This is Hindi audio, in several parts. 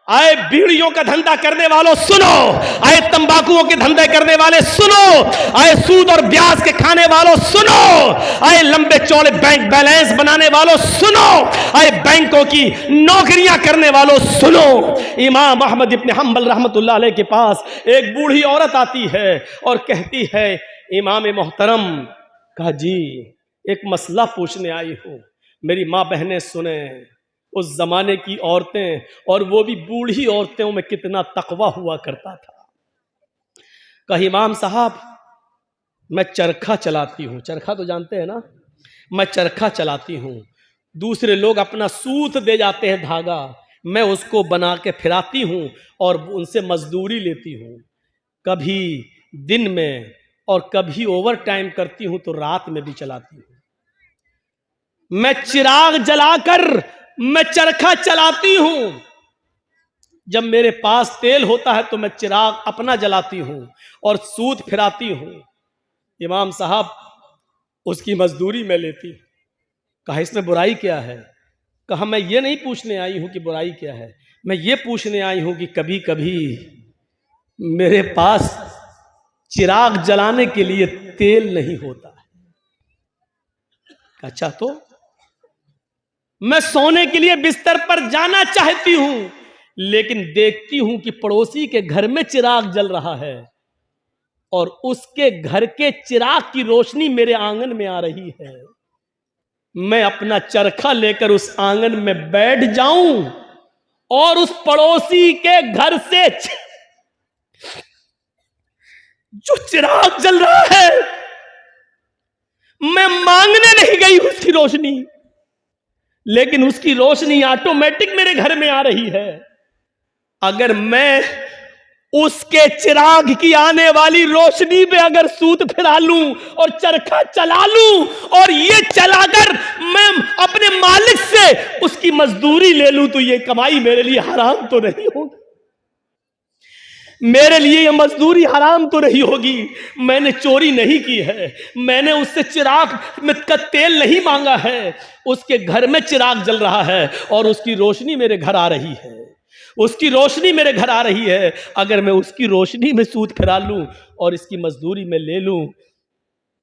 आए बीड़ियों का धंधा करने वालों सुनो, आए तंबाकुओं के धंधे करने वाले सुनो, आए सूद और ब्याज के खाने वालों सुनो, आए लंबे चौड़े बैंक बैलेंस बनाने वालों सुनो, आए बैंकों की नौकरियां करने वालों सुनो। इमाम अहमद इब्न हंबल रहमतुल्लाह अलैह के पास एक बूढ़ी औरत आती है और कहती है, इमाम मोहतरम, कहा जी एक मसला पूछने आई हूं, मेरी माँ बहनें सुने। उस जमाने की औरतें, और वो भी बूढ़ी औरतों में कितना तकवा हुआ करता था। कहा इमाम साहब मैं चरखा चलाती हूं, चरखा तो जानते हैं ना, मैं चरखा चलाती हूं, दूसरे लोग अपना सूत दे जाते हैं धागा, मैं उसको बना के फिराती हूं और उनसे मजदूरी लेती हूं, कभी दिन में और कभी ओवर टाइम करती हूं तो रात में भी चलाती हूं। मैं चिराग जलाकर मैं चरखा चलाती हूं, जब मेरे पास तेल होता है तो मैं चिराग अपना जलाती हूं और सूत फिराती हूं। इमाम साहब उसकी मजदूरी में लेती। कहा इसमें बुराई क्या है? कहा मैं ये नहीं पूछने आई हूं कि बुराई क्या है, मैं ये पूछने आई हूं कि कभी कभी मेरे पास चिराग जलाने के लिए तेल नहीं होता है। अच्छा तो मैं सोने के लिए बिस्तर पर जाना चाहती हूं, लेकिन देखती हूं कि पड़ोसी के घर में चिराग जल रहा है और उसके घर के चिराग की रोशनी मेरे आंगन में आ रही है। मैं अपना चरखा लेकर उस आंगन में बैठ जाऊं और उस पड़ोसी के घर से जो चिराग जल रहा है, मैं मांगने नहीं गई उसकी रोशनी, लेकिन उसकी रोशनी ऑटोमेटिक मेरे घर में आ रही है। अगर मैं उसके चिराग की आने वाली रोशनी पे अगर सूत फिरा लूं और चरखा चला लूं और ये चलाकर मैं अपने मालिक से उसकी मजदूरी ले लूं, तो ये कमाई मेरे लिए हराम तो नहीं होगी? मेरे लिए ये मजदूरी हराम तो नहीं होगी? मैंने चोरी नहीं की है, मैंने उससे चिराग में का तेल नहीं मांगा है, उसके घर में चिराग जल रहा है और उसकी रोशनी मेरे घर आ रही है, उसकी रोशनी मेरे घर आ रही है। अगर मैं उसकी रोशनी में सूत फिरा लूं और इसकी मजदूरी में ले लूं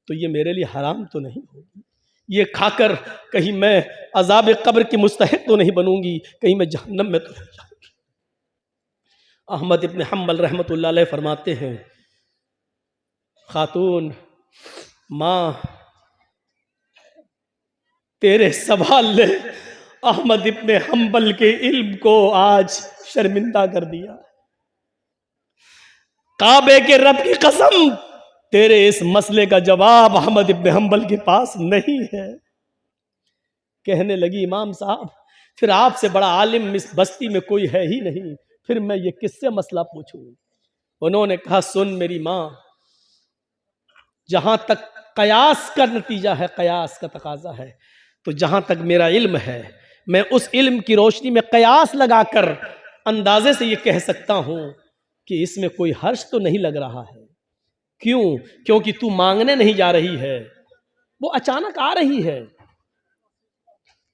तो ये मेरे लिए हराम तो नहीं होगी? ये खाकर कहीं मैं अजाब कब्र की मुस्तहिक तो नहीं बनूंगी, कहीं मैं जहन्नम में तो नहीं जाऊंगी? अहमद इब्न हंबल रहमतुल्लाह अलैह फरमाते हैं, खातून माँ तेरे सवाल ने अहमद इब्न हंबल के इल्म को आज शर्मिंदा कर दिया। काबे के रब की कसम, तेरे इस मसले का जवाब अहमद इब्न हंबल के पास नहीं है। कहने लगी इमाम साहब फिर आपसे बड़ा आलिम इस बस्ती में कोई है ही नहीं, फिर मैं ये किससे मसला पूछूं? उन्होंने कहा सुन मेरी माँ, जहां तक कयास का नतीजा है, कयास का तकाजा है, तो जहां तक मेरा इल्म है मैं उस इल्म की रोशनी में कयास लगाकर अंदाजे से ये कह सकता हूं कि इसमें कोई हर्ष तो नहीं लग रहा है। क्यों? क्योंकि तू मांगने नहीं जा रही है, वो अचानक आ रही है।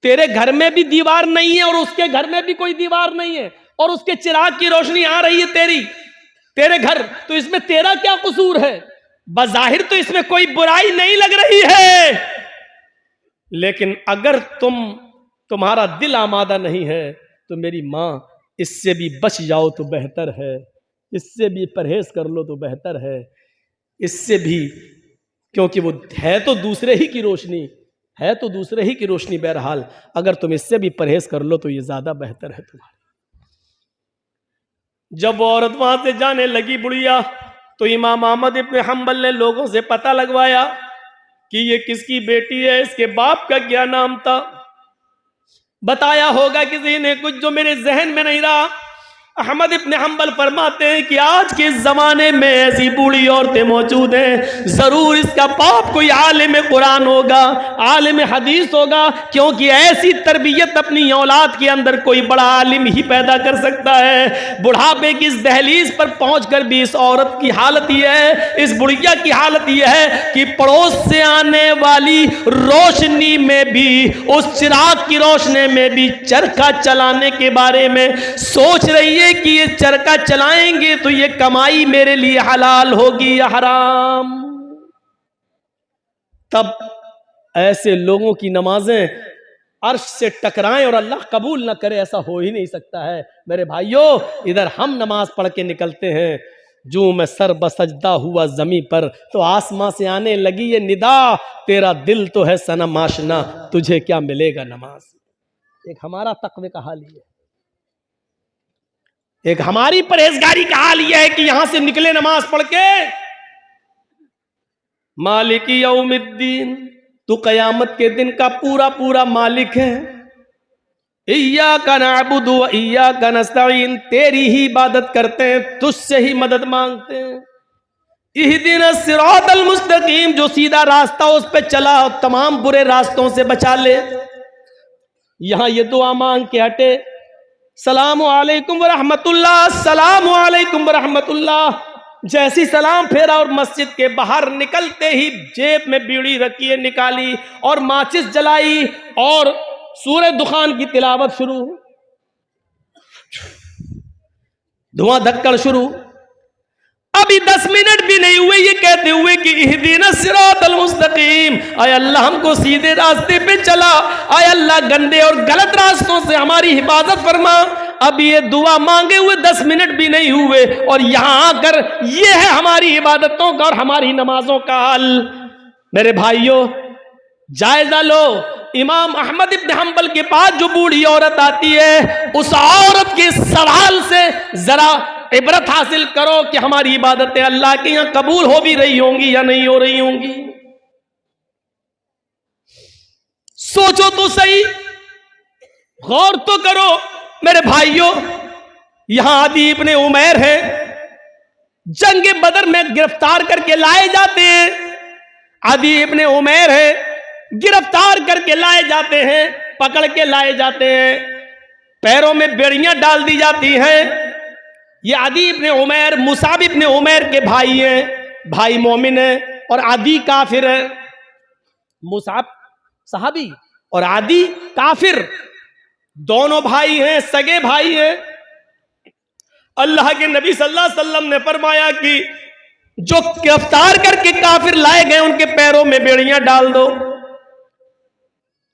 तेरे घर में भी दीवार नहीं है और उसके घर में भी कोई दीवार नहीं है और उसके चिराग की रोशनी आ रही है तेरे घर, तो इसमें तेरा क्या कसूर है? बज़ाहिर तो इसमें कोई बुराई नहीं लग रही है, लेकिन अगर तुम्हारा दिल आमादा नहीं है तो मेरी माँ इससे भी बच जाओ तो बेहतर है, इससे भी परहेज कर लो तो बेहतर है, इससे भी, क्योंकि वो है तो दूसरे ही की रोशनी, है तो दूसरे ही की रोशनी। बहरहाल अगर तुम इससे भी परहेज कर लो तो ये ज्यादा बेहतर है तुम्हारे। जब वो औरत वहां से जाने लगी बुढ़िया, तो इमाम अहमद इब्न हंबल ने लोगों से पता लगवाया कि ये किसकी बेटी है, इसके बाप का क्या नाम था। बताया होगा किसी ने कुछ जो मेरे जहन में नहीं रहा। अहमद इब्न हंबल फरमाते हैं कि आज के ज़माने में ऐसी बूढ़ी औरतें मौजूद हैं, ज़रूर इसका बाप कोई आलिम कुरान होगा, आलिम हदीस होगा, क्योंकि ऐसी तरबियत अपनी औलाद के अंदर कोई बड़ा आलिम ही पैदा कर सकता है। बुढ़ापे की इस दहलीज पर पहुंचकर भी इस औरत की हालत यह है, इस बुढ़िया की हालत यह है कि पड़ोस से आने वाली रोशनी में भी, उस चिराग की रोशनी में भी चरखा चलाने के बारे में सोच रही है कि ये चरखा चलाएंगे तो ये कमाई मेरे लिए हलाल होगी या हराम। तब ऐसे लोगों की नमाजें अर्श से टकराएं और अल्लाह कबूल ना करे, ऐसा हो ही नहीं सकता है। मेरे भाइयों, इधर हम नमाज पढ़ के निकलते हैं, जो मैं सर बसजदा हुआ जमी पर तो आसमां से आने लगी ये निदा, तेरा दिल तो है सनम आशना, तुझे क्या मिलेगा नमाज। एक हमारा तकवे का हाल ये है, एक हमारी परहेजगारी का हाल यह है कि यहां से निकले नमाज पढ़ के, मालिकी यौमिद्दीन, तू कयामत के दिन का पूरा पूरा मालिक है। इय्याका नअबुदु व इय्याका नस्तईन, तेरी ही इबादत करते हैं, तुझसे ही मदद मांगते हैं। इहदिनस सिरातल मुस्तकीम, जो सीधा रास्ता उस पे चला और तमाम बुरे रास्तों से बचा ले। यहां ये दुआ मांग के हटे, सलाम अलैकुम व रहमतुल्लाह, सलाम अलैकुम व रहमतुल्लाह। जैसी सलाम फेरा और मस्जिद के बाहर निकलते ही जेब में बीड़ी रखी है, निकाली और माचिस जलाई और सूरह दुखान की तिलावत शुरू, धुआं धक्कड़ शुरू। अभी 10 मिनट भी नहीं हुए ये कहते हुए कि इहदिनस सिरातल मुस्तकीम, आय अल्लाह हमको सीधे रास्ते पे चला, आय अल्लाह गंदे और गलत रास्तों से हमारी हिफाजत फरमा। अब ये दुआ मांगे हुए 10 मिनट भी नहीं हुए और यहां आकर ये है हमारी इबादतों का और हमारी नमाजों का हाल। मेरे भाइयों, जायजा लो, इमाम अहमद इब्न हंबल के पास जो बूढ़ी औरत आती है, उस औरत के सवाल से जरा इबरत हासिल करो कि हमारी इबादतें अल्लाह के यहां कबूल हो भी रही होंगी या नहीं हो रही होंगी। सोचो तो सही, गौर तो करो। मेरे भाइयों, यहां आदि इब्ने उमैर है, जंग बदर में गिरफ्तार करके लाए जाते हैं। आदि इब्ने उमैर है, गिरफ्तार करके लाए जाते हैं, पकड़ के लाए जाते हैं, पैरों में बेड़ियां डाल दी जाती हैं। ये आदि इब्ने उमैर मुसाब इब्ने उमैर के भाई हैं, भाई मोमिन है और आदि काफिर है। मुसाब सहाबी और आदि काफिर, दोनों भाई हैं, सगे भाई हैं। अल्लाह के नबी सल्लल्लाहु अलैहि वसल्लम ने फरमाया कि जो गिरफ्तार करके काफिर लाए गए उनके पैरों में बेड़ियां डाल दो।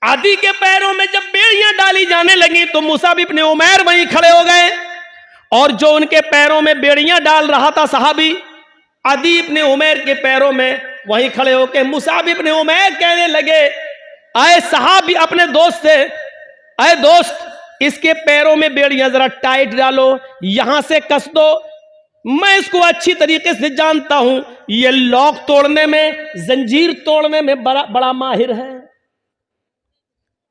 आदि के पैरों में जब बेड़ियां डाली जाने लगी तो मुसाब इब्ने उमैर वहीं खड़े हो गए और जो उनके पैरों में बेड़ियां डाल रहा था सहाबी, आदि इब्ने उमैर के पैरों में वहीं खड़े होकर मुसाब इब्ने उमैर कहने लगे, आए सहाबी अपने दोस्त से, आए दोस्त इसके पैरों में बेड़ियां जरा टाइट डालो, यहां से कस दो, मैं इसको अच्छी तरीके से जानता हूं, ये लॉक तोड़ने में, जंजीर तोड़ने में बड़ा माहिर है,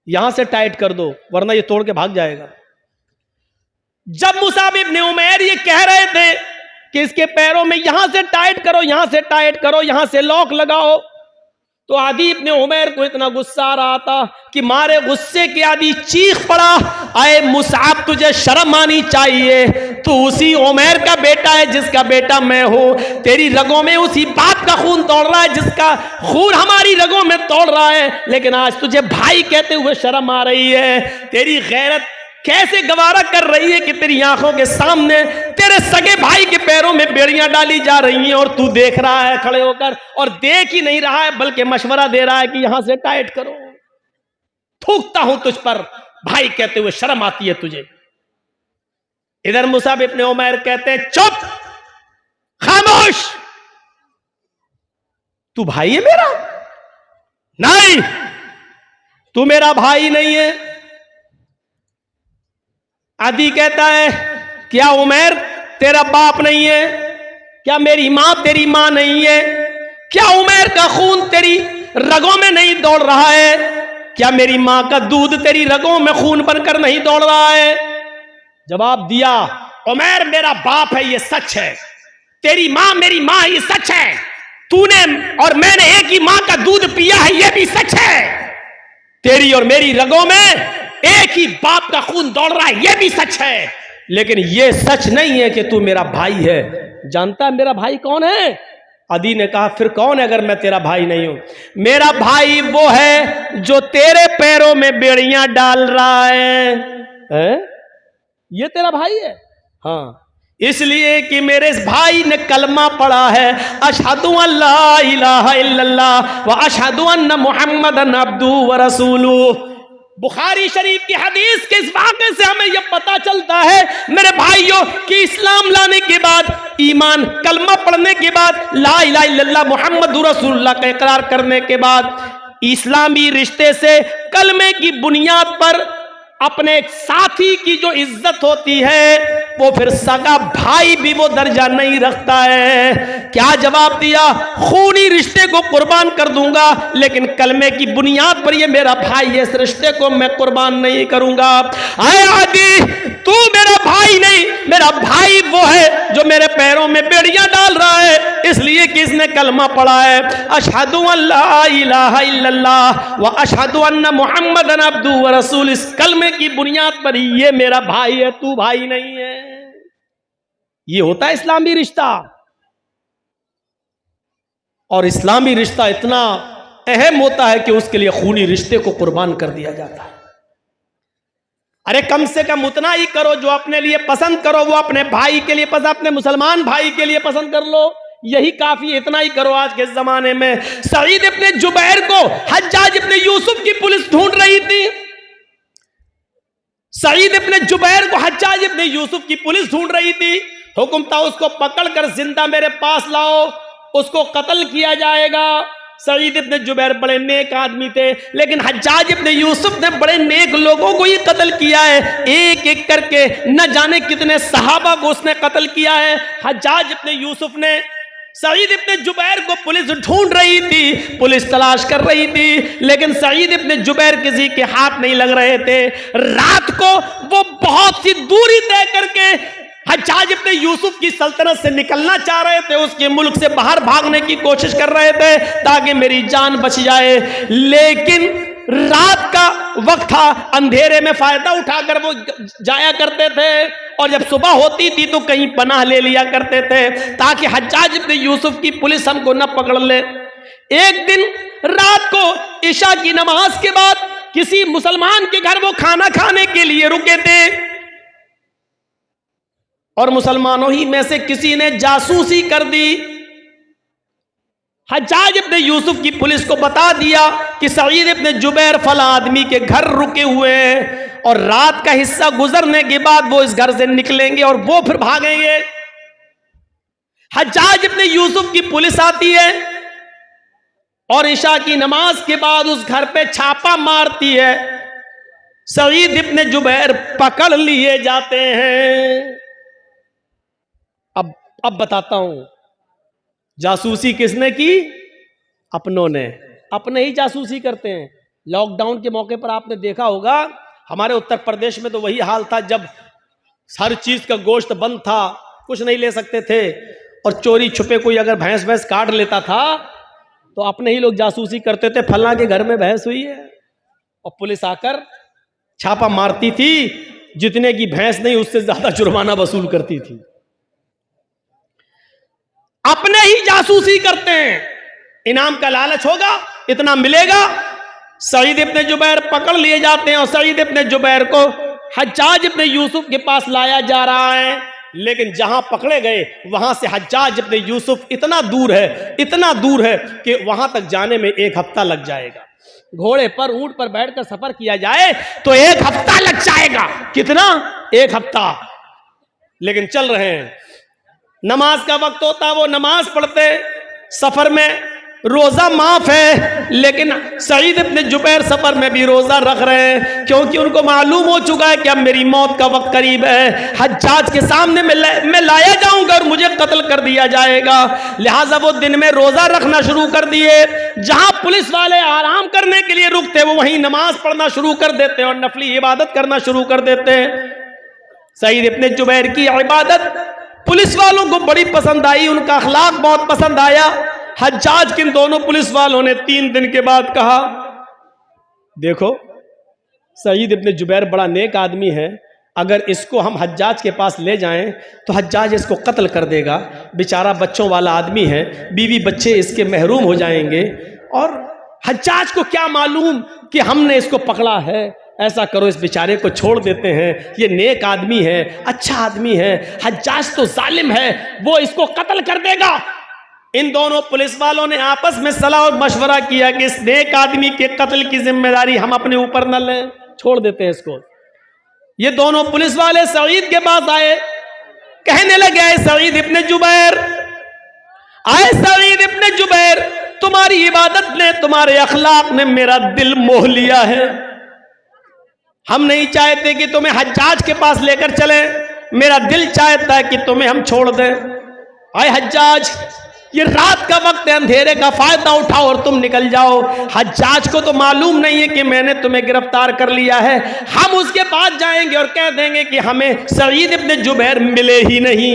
यहां से टाइट कर दो वरना ये तोड़ के भाग जाएगा। जब मुसाब इब्ने उमैर ये कह रहे थे कि इसके पैरों में यहां से टाइट करो, यहां से टाइट करो, यहां से लॉक लगाओ, तो आदि इब्ने उमैर को इतना गुस्सा आ रहा था कि मारे गुस्से के आदि चीख पड़ा, आए मुसाब तुझे शर्म आनी चाहिए, तू उसी उमैर का बेटा है जिसका बेटा मैं हूं, तेरी रगों में उसी बाप का खून तोड़ रहा है जिसका खून हमारी रगों में तोड़ रहा है, लेकिन आज तुझे भाई कहते हुए शर्म आ रही है। तेरी गैरत कैसे गवारा कर रही है कि तेरी आंखों के सामने तेरे सगे भाई के पैरों में बेड़ियां डाली जा रही हैं और तू देख रहा है खड़े होकर, और देख ही नहीं रहा है बल्कि मशवरा दे रहा है कि यहां से टाइट करो। थूकता हूं तुझ पर, भाई कहते हुए शर्म आती है तुझे। इधर मुसाब इब्ने उमैर कहते हैं, चुप, खामोश, तू भाई है मेरा? नहीं, तू मेरा भाई नहीं है। आदि कहता है, क्या उमैर तेरा बाप नहीं है? क्या मेरी मां तेरी मां नहीं है? क्या उमैर का खून तेरी रगों में नहीं दौड़ रहा है? क्या मेरी मां का दूध तेरी रगों में खून बनकर नहीं दौड़ रहा है? जवाब दिया, उमैर मेरा बाप है, ये सच है। तेरी मां मेरी मां है, ये सच है। तूने और मैंने एक ही मां का दूध पिया है, ये भी सच है। तेरी और मेरी रगों में एक ही बाप का खून दौड़ रहा है, ये भी सच है। लेकिन ये सच नहीं है कि तू मेरा भाई है। जानता है मेरा भाई कौन है? अदी ने कहा फिर कौन है अगर मैं तेरा भाई नहीं हूं? मेरा भाई वो है जो तेरे पैरों में बेड़ियां डाल रहा है? ये तेरा भाई है? हाँ, इसलिए कि मेरे इस भाई ने कलमा पढ़ा है, अशहदु अल्ला इलाहा इल्लल्लाह व अशहदु अन्ना मुहम्मदन अब्दुहु व रसूलुहु। बुखारी शरीफ की हदीस के इस वाक़े से हमें यह पता चलता है मेरे भाइयों कि इस्लाम लाने के बाद, ईमान कलमा पढ़ने के बाद, ला इलाहा इल्लल्लाह मुहम्मदुर रसूलुल्लाह का इकरार करने के बाद, इस्लामी रिश्ते से कलमे की बुनियाद पर अपने साथी की जो इज्जत होती है वो फिर सगा भाई भी वो दर्जा नहीं रखता है। क्या जवाब दिया? खूनी रिश्ते को कुर्बान कर दूंगा, लेकिन कलमे की बुनियाद पर ये मेरा भाई है, इस रिश्ते को मैं कुर्बान नहीं करूंगा। आए आदि, तू मेरा भाई नहीं, मेरा भाई वो है जो मेरे पैरों में बेड़ियां डाल रहा है, इसलिए कि इसने कलमा पढ़ा है, अशहदु अल्ला इलाहा इल्लल्लाह व अशहदु अन्ना मुहम्मदन अब्दुहु व रसूल। इस कलमे की बुनियाद पर ये मेरा भाई है, तू भाई नहीं है। ये होता है इस्लामी रिश्ता। और इस्लामी रिश्ता इतना अहम होता है कि उसके लिए खूनी रिश्ते को कुर्बान कर दिया जाता है। अरे कम से कम उतना ही करो जो अपने लिए पसंद करो, वो अपने भाई के लिए पसंद, अपने मुसलमान भाई के लिए पसंद कर लो, यही काफी। इतना ही करो। आज के जमाने में सईद इब्ने जुबैर को हज्जाज इब्ने यूसुफ की पुलिस ढूंढ रही थी। सईद इब्ने जुबैर को हज्जाज इब्ने यूसुफ की पुलिस ढूंढ रही थी। हुक्म था उसको पकड़कर जिंदा मेरे पास लाओ, उसको कत्ल किया जाएगा। सईद इब्ने जुबैर बड़े नेक आदमी थे, लेकिन हज्जाज इब्ने यूसुफ ने बड़े नेक लोगों को ही कत्ल किया है। एक एक करके न जाने कितने सहाबा को उसने कत्ल किया है। हज्जाज इब्ने यूसुफ ने सईद इब्ने जुबैर को पुलिस ढूंढ रही थी, पुलिस तलाश कर रही थी, लेकिन सईद इब्ने जुबैर किसी के हाथ नहीं लग रहे थे। रात को वो बहुत सी दूरी तय करके हज्जाज इब्ने यूसुफ की सल्तनत से निकलना चाह रहे थे, उसके मुल्क से बाहर भागने की कोशिश कर रहे थे ताकि मेरी जान बच जाए। लेकिन रात का वक्त था, अंधेरे में फायदा उठाकर वो जाया करते थे, और जब सुबह होती थी तो कहीं पनाह ले लिया करते थे ताकि हज्जाज इब्ने यूसुफ की पुलिस हमको न पकड़ ले। एक दिन रात को इशा की नमाज के बाद किसी मुसलमान के घर वो खाना खाने के लिए रुके थे, और मुसलमानों ही में से किसी ने जासूसी कर दी। हज्जाज इब्ने यूसुफ की पुलिस को बता दिया कि सईद इब्ने जुबैर फला आदमी के घर रुके हुए हैं, और रात का हिस्सा गुजरने के बाद वो इस घर से निकलेंगे और वो फिर भागेंगे। हज्जाज इब्ने यूसुफ की पुलिस आती है और इशा की नमाज के बाद उस घर पे छापा मारती है। सईद इब्ने जुबैर पकड़ लिए जाते हैं। अब बताता हूं, जासूसी किसने की? अपनों ने। अपने ही जासूसी करते हैं। लॉकडाउन के मौके पर आपने देखा होगा, हमारे उत्तर प्रदेश में तो वही हाल था, जब हर चीज का गोश्त बंद था, कुछ नहीं ले सकते थे, और चोरी छुपे कोई अगर भैंस काट लेता था तो अपने ही लोग जासूसी करते थे, फलां के घर में भैंस हुई है, और पुलिस आकर छापा मारती थी। जितने की भैंस नहीं उससे ज्यादा जुर्माना वसूल करती थी। अपने ही जासूसी करते हैं। इनाम का लालच होगा, इतना मिलेगा। सईद इब्ने जुबैर पकड़ लिए जाते हैं और सईद इब्ने जुबैर को हज्जाज इब्ने यूसुफ के पास लाया जा रहा है। लेकिन जहां पकड़े गए वहां से हज्जाज इब्ने यूसुफ इतना दूर है कि वहां तक जाने में 1 हफ्ता लग जाएगा। घोड़े पर, ऊंट पर बैठकर सफर किया जाए तो 1 हफ्ता लग जाएगा। कितना? 1 हफ्ता। लेकिन चल रहे हैं। नमाज का वक्त होता, वो नमाज पढ़ते। सफर में रोजा माफ है, लेकिन सईद इब्ने जुबैर सफर में भी रोजा रख रहे हैं, क्योंकि उनको मालूम हो चुका है कि अब मेरी मौत का वक्त करीब है। हज्जाज के सामने मैं लाया जाऊंगा और मुझे कत्ल कर दिया जाएगा। लिहाजा वो दिन में रोजा रखना शुरू कर दिए। जहां पुलिस वाले आराम करने के लिए रुकते, वो वहीं नमाज पढ़ना शुरू कर देते और नफली इबादत करना शुरू कर देते। सईद इब्ने जुबैर की इबादत पुलिस वालों को बड़ी पसंद आई, उनका अखलाक बहुत पसंद आया। हज्जाज किन दोनों पुलिस वालों ने 3 दिन के बाद कहा, देखो सईद इब्ने जुबैर बड़ा नेक आदमी है, अगर इसको हम हज्जाज के पास ले जाएं तो हज्जाज इसको कत्ल कर देगा, बेचारा बच्चों वाला आदमी है, बीवी बच्चे इसके महरूम हो जाएंगे, और हज्जाज को क्या मालूम कि हमने इसको पकड़ा है। ऐसा करो, इस बेचारे को छोड़ देते हैं, ये नेक आदमी है, अच्छा आदमी है, हज्जाज तो जालिम है, वो इसको कत्ल कर देगा। इन दोनों पुलिस वालों ने आपस में सलाह और मशवरा किया कि इस नेक आदमी के कत्ल की जिम्मेदारी हम अपने ऊपर न लें, छोड़ देते हैं इसको। ये दोनों पुलिस वाले सईद के पास आए, कहने लगे, आए सईद इब्ने जुबैर, आए सईद इब्ने जुबैर, तुम्हारी इबादत ने, तुम्हारे अखलाक ने मेरा दिल मोह लिया है। हम नहीं चाहते कि तुम्हें हज्जाज के पास लेकर चले, मेरा दिल चाहता है कि तुम्हें हम छोड़ दें। आए हज्जाज, ये रात का वक्त है, अंधेरे का फायदा उठाओ और तुम निकल जाओ। हज्जाज को तो मालूम नहीं है कि मैंने तुम्हें गिरफ्तार कर लिया है, हम उसके पास जाएंगे और कह देंगे कि हमें सईद इब्ने जुबैर मिले ही नहीं।